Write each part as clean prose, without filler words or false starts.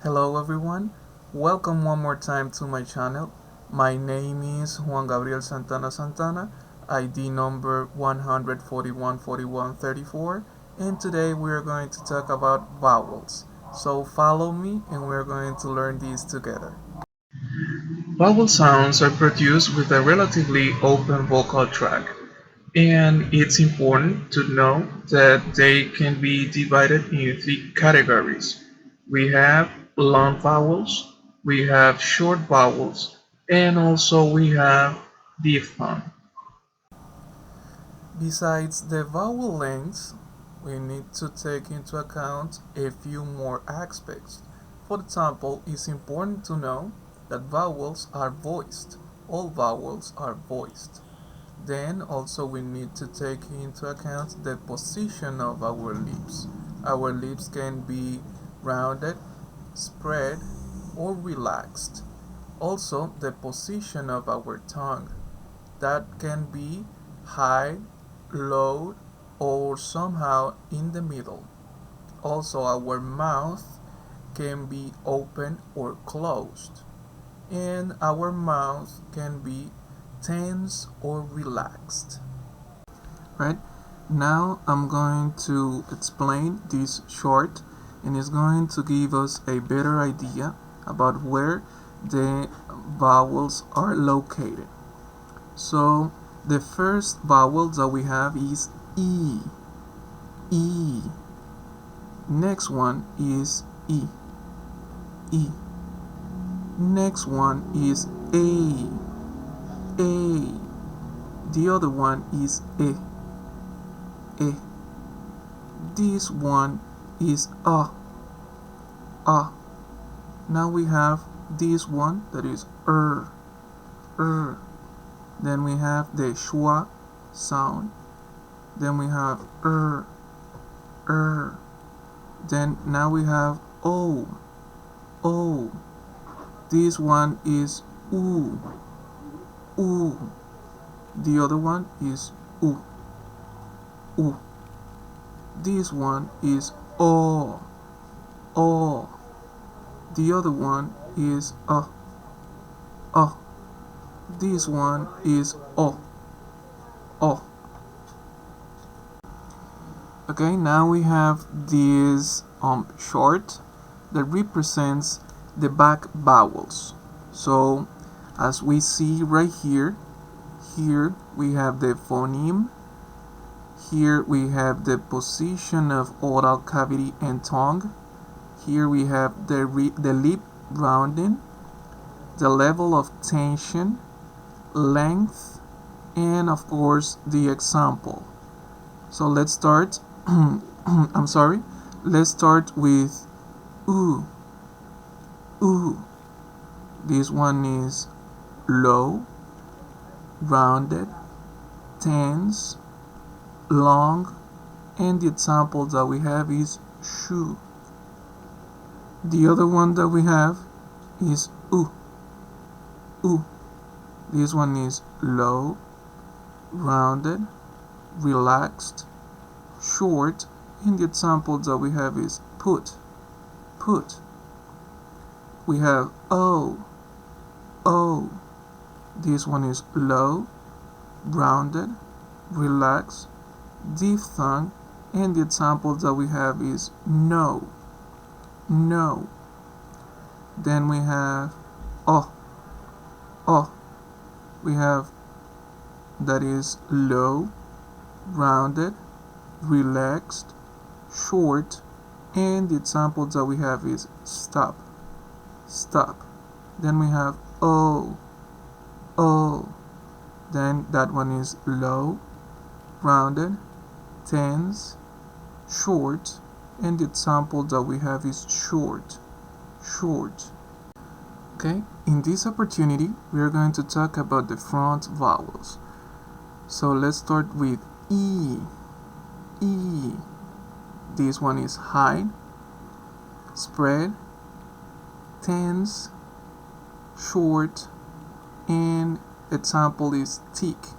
Hello everyone, welcome one more time to my channel. My name is Juan Gabriel Santana Santana, ID number 1414134, and today we are going to talk about vowels. So follow me and we're going to learn these together. Vowel sounds are produced with a relatively open vocal tract, and it's important to know that they can be divided in three categories. We have long vowels, we have short vowels, and also we have diphthong. Besides the vowel lengths, we need to take into account a few more aspects. For example, it's important to know that vowels are voiced. All vowels are voiced. Then also we need to take into account the position of our lips. Our lips can be rounded, spread, or relaxed. Also the position of our tongue. That can be high, low, or somehow in the middle. Also our mouth can be open or closed, and our mouth can be tense or relaxed. Right? Now I'm going to explain this short, and it's going to give us a better idea about where the vowels are located. So the first vowel that we have is E. E. Next one is E. E. Next one is A. A. The other one is E. E. This one is A. A. Now we have this one that is Then we have the schwa sound. Then we have Then now we have O. O. This one is oo. Oo. The other one is oo. Oo. This one is O. O. The other one is A. A. This one is O. O. Okay, now we have this chart that represents the back vowels. So as we see right here, we have the phoneme. Here we have the position of oral cavity and tongue. Here we have the lip rounding, the level of tension, length, and of course the example. So let's start. I'm sorry. Let's start with oo. Oo. This one is low, rounded, tense, long, and the example that we have is shoe. The other one that we have is oo. Oo. This one is low, rounded, relaxed, short, and the example that we have is put. Put. We have O. O. This one is low, rounded, relaxed, diphthong, and the example that we have is no. No. Then we have O. O. We have that is low, rounded, relaxed, short, and the example that we have is stop. Stop. Then we have O. O. Then that one is low, rounded, tense, short, and the example that we have is short. Short. Okay, in this opportunity we are going to talk about the front vowels. So let's start with E. E. This one is high, spread, tense, short, and example is teak.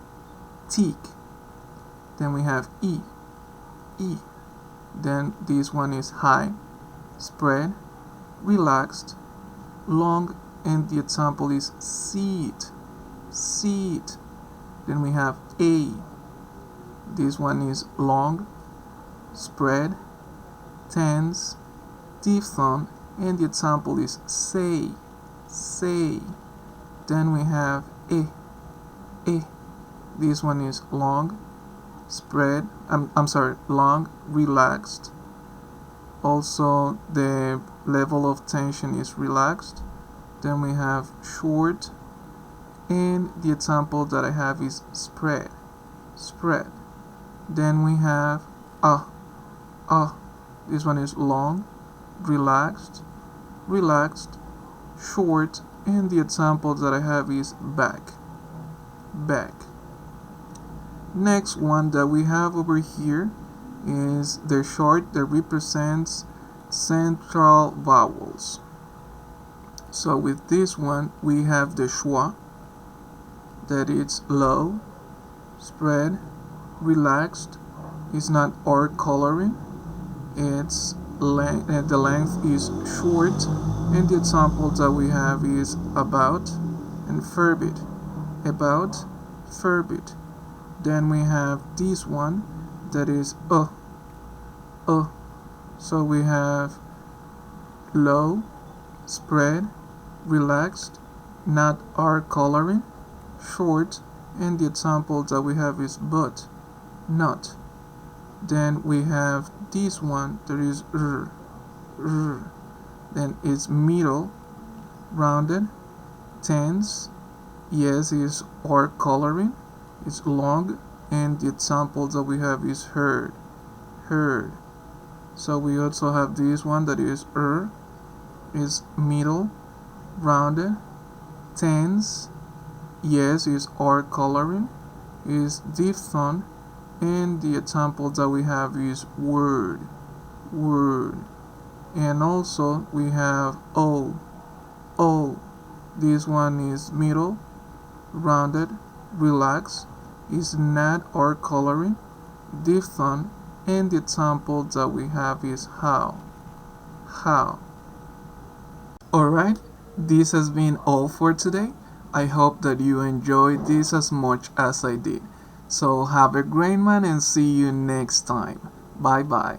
Teak. Then we have E. E. Then this one is high, spread, relaxed, long, and the example is seat, seat. Then we have A. This one is long, spread, tense, diphthong, and the example is say, say. Then we have E. This one is long, spread, long, relaxed. Also, the level of tension is relaxed. Then we have short, and the example that I have is spread, spread. Then we have this one is long, relaxed, relaxed, short, and the example that I have is back, back. Next one that we have over here is the short that represents central vowels. So with this one we have the schwa, that it's low, spread, relaxed. It's not R coloring. It's the length is short, and the examples that we have is about and forbid, about, forbid. Then we have this one that is so we have low, spread, relaxed, not R coloring, short, and the examples that we have is but, not. Then we have this one that is then it's middle, rounded, tense, yes is R coloring, it's long, and the examples that we have is heard, heard. So we also have this one that is middle, rounded, tense, yes is R coloring, is diphthong, and the examples that we have is word, word. And also we have O. This one is middle, rounded, relaxed, is not R coloring, diphthong, and the examples that we have is how. Alright, this has been all for today. I hope that you enjoyed this as much as I did. So have a great one and see you next time. Bye bye.